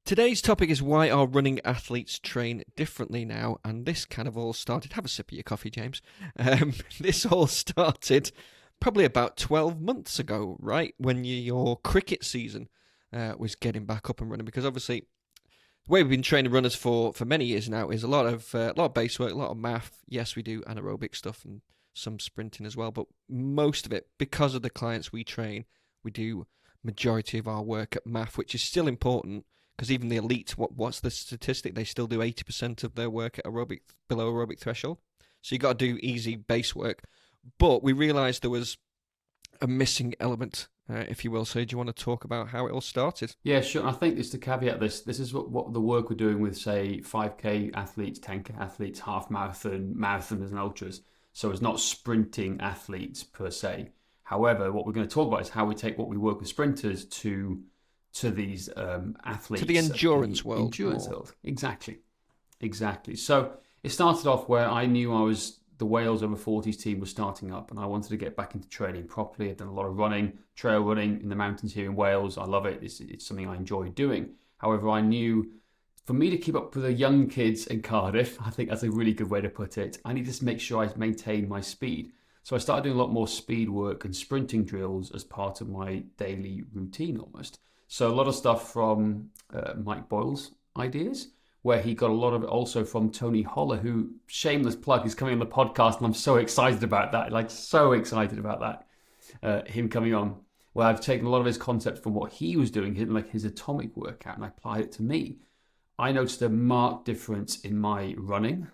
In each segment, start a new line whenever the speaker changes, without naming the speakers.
Today's topic is why our running athletes train differently now, and this kind of all started... Have a sip of your coffee, James. This all started probably about 12 months ago, right, when your cricket season was getting back up and running, because obviously the way we've been training runners for many years now is a lot of base work, a lot of math. Yes, we do anaerobic stuff and some sprinting as well, but most of it, because of the clients we train, we do majority of our work at math, which is still important. Because even the elite, what's the statistic? They still do 80% of their work at below aerobic threshold. So you got to do easy base work. But we realised there was a missing element, if you will. So do you want to talk about how it all started?
Yeah, sure. I think just to caveat this is what the work we're doing with, say, 5K athletes, 10K athletes, half marathon, marathoners and ultras. So it's not sprinting athletes per se. However, what we're going to talk about is how we take what we work with sprinters to these athletes.
To the endurance world.
Endurance world. Exactly. So it started off where I knew the Wales over 40s team was starting up and I wanted to get back into training properly. I've done a lot of running, trail running in the mountains here in Wales. I love it. It's something I enjoy doing. However, I knew for me to keep up with the young kids in Cardiff, I think that's a really good way to put it, I need to make sure I maintain my speed. So I started doing a lot more speed work and sprinting drills as part of my daily routine almost. So a lot of stuff from Mike Boyle's ideas, where he got a lot of it also from Tony Holler, who, shameless plug, is coming on the podcast, and I'm so excited about that, him coming on, where I've taken a lot of his concepts from what he was doing, like his atomic workout, and I applied it to me. I noticed a marked difference in my running,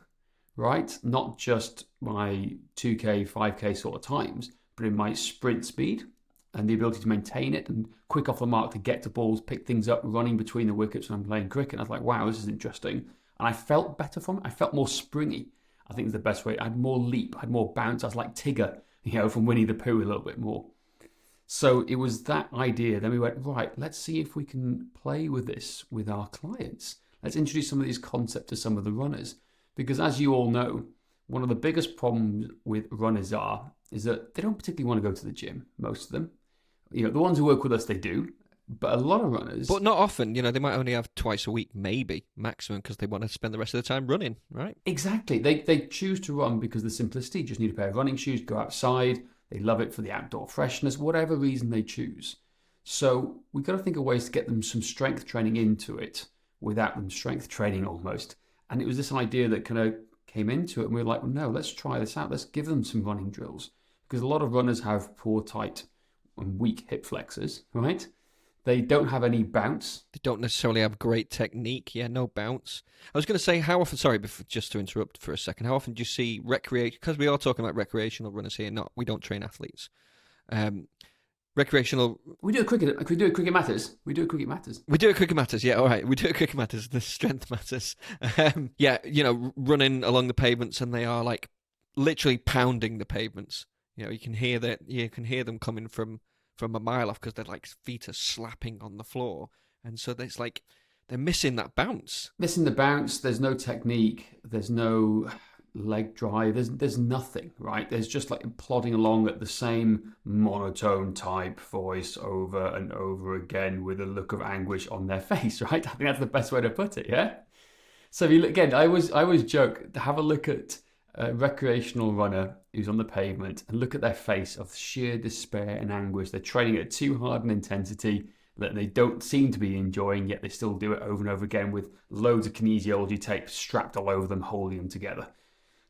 right? Not just my 2K, 5K sort of times, but in my sprint speed and the ability to maintain it and quick off the mark to get to balls, pick things up, running between the wickets when I'm playing cricket. And I was like, wow, this is interesting. And I felt better from it. I felt more springy, I think is the best way. I had more leap, I had more bounce. I was like Tigger, from Winnie the Pooh a little bit more. So it was that idea. Then we went, right, let's see if we can play with this with our clients. Let's introduce some of these concepts to some of the runners. Because as you all know, one of the biggest problems with runners is that they don't particularly want to go to the gym, most of them. The ones who work with us, they do. But a lot of runners...
But not often. They might only have twice a week, maybe, maximum, because they want to spend the rest of the time running, right?
Exactly. They choose to run because of the simplicity. You just need a pair of running shoes, go outside. They love it for the outdoor freshness, whatever reason they choose. So we've got to think of ways to get them some strength training into it without them strength training almost. And it was this idea that kind of came into it. And we were like, well, no, let's try this out. Let's give them some running drills. Because a lot of runners have poor, tight, and weak hip flexors, right? They don't have any bounce.
They don't necessarily have great technique. Yeah, no bounce. I was going to say, how often, just to interrupt for a second, how often do you see because we are talking about recreational runners here, we don't train athletes. Recreational...
We do a cricket matters. We do a cricket matters,
yeah, all right. We do a cricket matters, the strength matters. Running along the pavements and they are like literally pounding the pavements. You can hear them coming from a mile off because their feet are slapping on the floor, and so it's like they're missing that bounce.
Missing the bounce. There's no technique. There's no leg drive. There's nothing, right? There's just plodding along at the same monotone type voice over and over again with a look of anguish on their face, right? I think that's the best way to put it. Yeah. So if you look again, I always joke to have a look at a recreational runner who's on the pavement and look at their face of sheer despair and anguish. They're training at too hard an intensity that they don't seem to be enjoying, yet they still do it over and over again with loads of kinesiology tape strapped all over them, holding them together.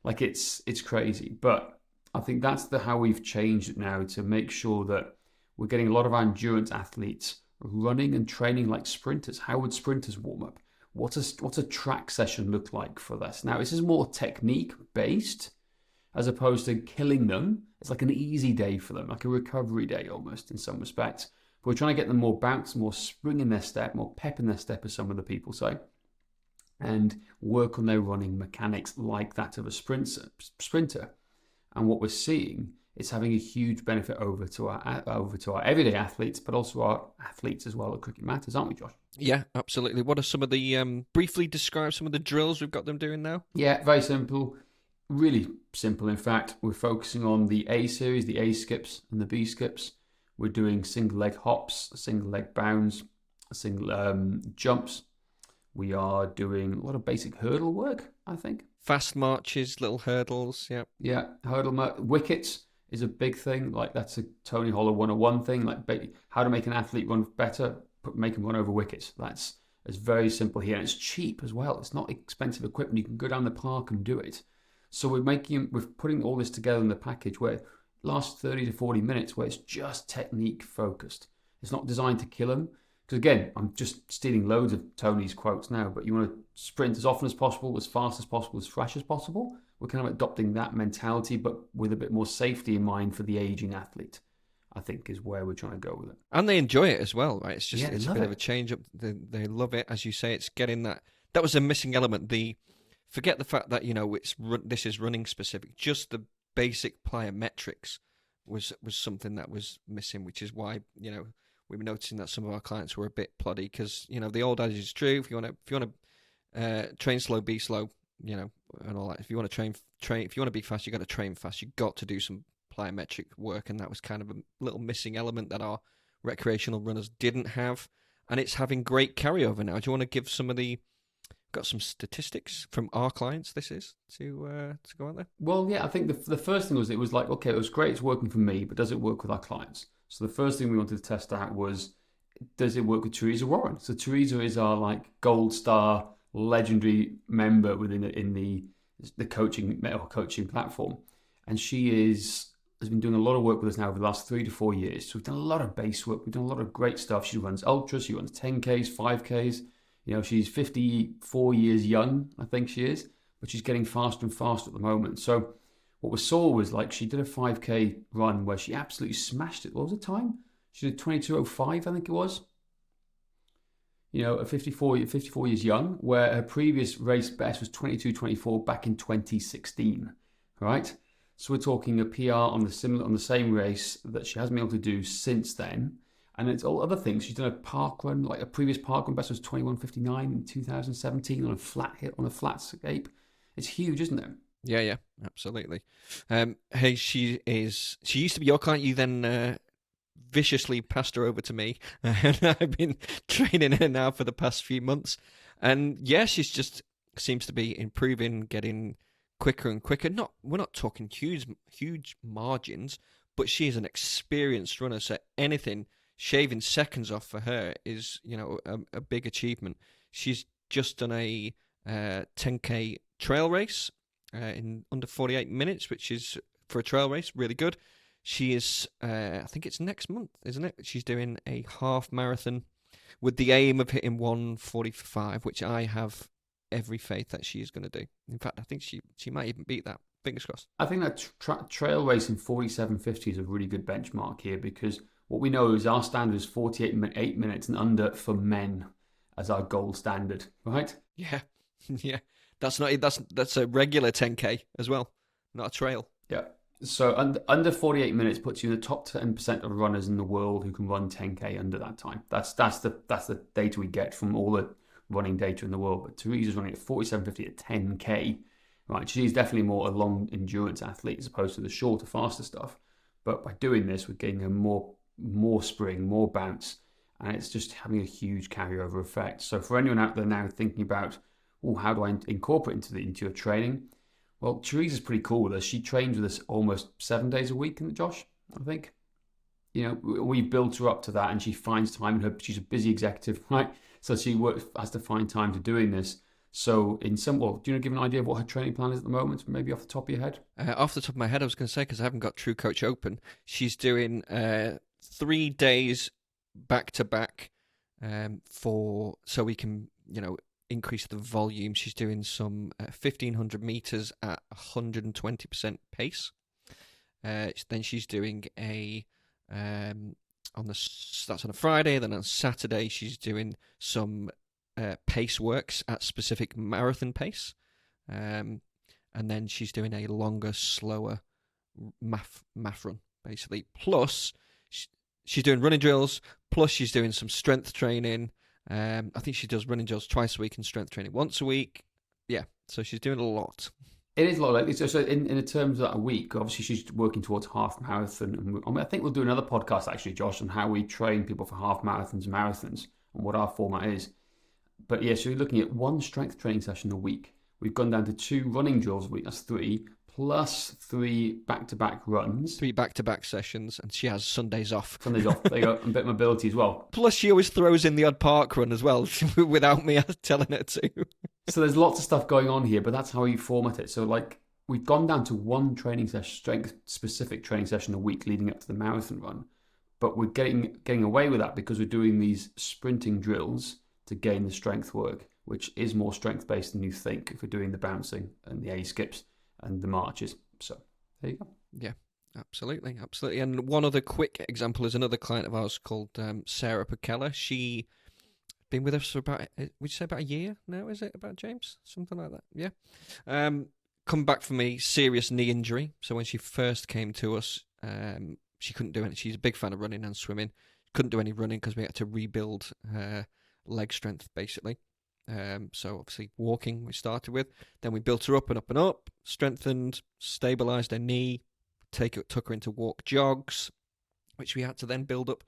It's crazy. But I think that's how we've changed it now to make sure that we're getting a lot of our endurance athletes running and training like sprinters. How would sprinters warm up? What's a track session look like for this? Now, this is more technique-based as opposed to killing them. It's like an easy day for them, like a recovery day almost in some respects. But we're trying to get them more bounce, more spring in their step, more pep in their step, as some of the people say, and work on their running mechanics like that of a sprinter. And what we're seeing is having a huge benefit over to our everyday athletes, but also our athletes as well at Cricket Matters, aren't we, Josh?
Yeah, absolutely. What are some of the, briefly describe some of the drills we've got them doing now?
Yeah, very simple. Really simple, in fact. We're focusing on the A series, the A skips and the B skips. We're doing single leg hops, single leg bounds, single jumps, We are doing a lot of basic hurdle work, I think.
Fast marches, little hurdles, yeah.
Yeah, wickets is a big thing. Like that's a Tony Hollow 101 thing. Like how to make an athlete run better, make them run over wickets. It's very simple here, and it's cheap as well. It's not expensive equipment. You can go down the park and do it. So we're putting all this together in the package where it lasts 30 to 40 minutes, where it's just technique focused. It's not designed to kill them. Because again, I'm just stealing loads of Tony's quotes now, but you want to sprint as often as possible, as fast as possible, as fresh as possible. We're kind of adopting that mentality, but with a bit more safety in mind for the aging athlete, I think is where we're trying to go with it.
And they enjoy it as well, right? It's a bit
of
a change up. They love it, as you say. It's getting that was a missing element. Forget the fact that this is running specific. Just the basic plyometrics was something that was missing, which is why we were noticing that some of our clients were a bit ploddy because the old adage is true. If you want to train slow, be slow, and all that. If you want to train. If you want to be fast, you got to train fast. You got to do some plyometric work, and that was kind of a little missing element that our recreational runners didn't have, and it's having great carryover now. Do you want to give got some statistics from our clients? This is to go out there.
Well, yeah, I think the first thing it was like, okay, it was great, it's working for me, but does it work with our clients? So the first thing we wanted to test out was, does it work with Teresa Warren? So Teresa is our gold star legendary member within the coaching platform, and she has been doing a lot of work with us now over the last 3 to 4 years. So we've done a lot of base work, we've done a lot of great stuff. She runs ultras, she runs 10Ks, 5Ks. She's 54 years young, I think she is, but she's getting faster and faster at the moment. So what we saw was she did a 5K run where she absolutely smashed it. What was the time? She did 22:05, I think it was. At 54 years young, where her previous race best was 22:24 back in 2016, right? So we're talking a PR on the same race that she hasn't been able to do since then. And it's all other things. She's done a park run, a previous park run best was 21:59 in 2017 on a flat scape. It's huge, isn't it?
Yeah, absolutely. Hey, she used to be your client. You then viciously passed her over to me, and I've been training her now for the past few months. And yeah, she's just seems to be improving, getting quicker and quicker. We're not talking huge margins, but she is an experienced runner, so anything shaving seconds off for her is a big achievement. She's just done a 10K trail race in under 48 minutes, which is for a trail race really good. She is I think it's next month, isn't it? She's doing a half marathon with the aim of hitting 1:45, which I have every faith that she is going to do. In fact, I think she might even beat that. Fingers crossed.
I think that trail race in 47:50 is a really good benchmark here, because what we know is our standard is 8 minutes and under for men as our gold standard, right?
Yeah. That's a regular 10K as well, not a trail.
Yeah. So under 48 minutes puts you in the top 10% of runners in the world who can run 10K under that time. That's the data we get from all the running data in the world. But Teresa's running at 47:50 at 10K, right? She's definitely more a long endurance athlete as opposed to the shorter, faster stuff. But by doing this, we're getting her more spring, more bounce, and it's just having a huge carryover effect. So for anyone out there now thinking about, how do I incorporate into your training? Well, Teresa's pretty cool with us. She trains with us almost 7 days a week, isn't it, Josh? I think. We've built her up to that, and she finds time. She's a busy executive, right? So she has to find time to doing this. So do you want to give an idea of what her training plan is at the moment, maybe off the top of your head?
Off the top of my head, I was going to say, because I haven't got True Coach open, she's doing 3 days back to back so we can, increase the volume. She's doing some 1,500 meters at 120% pace. Then she's doing that's on a Friday. Then on Saturday, she's doing some pace works at specific marathon pace. And then she's doing a longer, slower math run, basically. Plus, she's doing running drills. Plus, she's doing some strength training. I think she does running drills twice a week and strength training once a week. Yeah, so she's doing a lot.
It is a lot. So in terms of a week, obviously she's working towards half marathon. And I think we'll do another podcast, actually, Josh, on how we train people for half marathons and marathons and what our format is. But yeah, so you're looking at one strength training session a week. We've gone down to 2 running drills a week. That's 3, plus 3 back-to-back runs.
3 back-to-back sessions, and she has Sundays off.
Sundays off. There you go. And a bit of mobility as well.
Plus, she always throws in the odd park run as well, without me telling her to.
So there's lots of stuff going on here, but that's how we format it. So like we've gone down to one training session, strength-specific training session a week leading up to the marathon run. But we're getting away with that because we're doing these sprinting drills to gain the strength work, which is more strength-based than you think if we're doing the bouncing and the A-skips and the marches. So there you go.
Yeah, absolutely. And one other quick example is another client of ours called Sarah Pacella. She been with us for about, would you say about a year now, is it, about James? Something like that, yeah. Come back from a serious knee injury. So when she first came to us, she couldn't do it. She's a big fan of running and swimming. Couldn't do any running because we had to rebuild her leg strength, basically. So obviously walking we started with. Then we built her up and up and up, strengthened, stabilised her knee, took her into walk jogs, which we had to then build up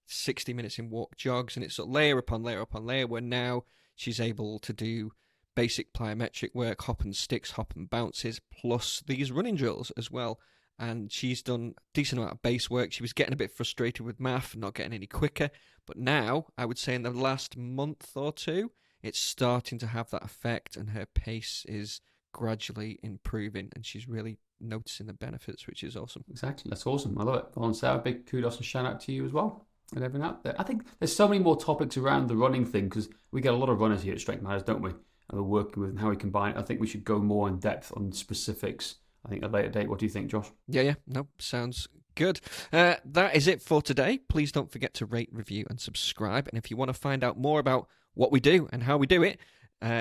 60 minutes in walk jogs, and it's sort of layer upon layer upon layer, where now she's able to do basic plyometric work, hop and sticks, hop and bounces, plus these running drills as well. And she's done a decent amount of base work. She was getting a bit frustrated with math, not getting any quicker. But now, I would say in the last month or two, it's starting to have that effect, and her pace is gradually improving, and she's really noticing the benefits, which is awesome.
Exactly. That's awesome. I love it. Well, Sarah, big kudos and shout out to you as well and everyone out there. I think there's so many more topics around the running thing because we get a lot of runners here at Strength Matters, don't we? And we're working with and how we combine it. I think we should go more in depth on specifics, I think, at a later date. What do you think, Josh?
Yeah. No, sounds good. That is it for today. Please don't forget to rate, review, and subscribe. And if you want to find out more about what we do and how we do it,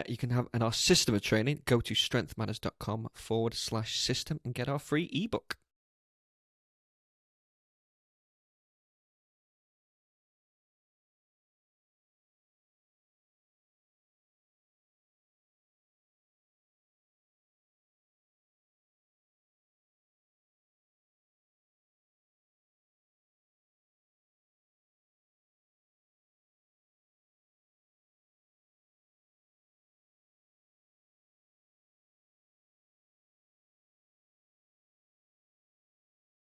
you can have our system of training. Go to strengthmatters.com/system and get our free ebook.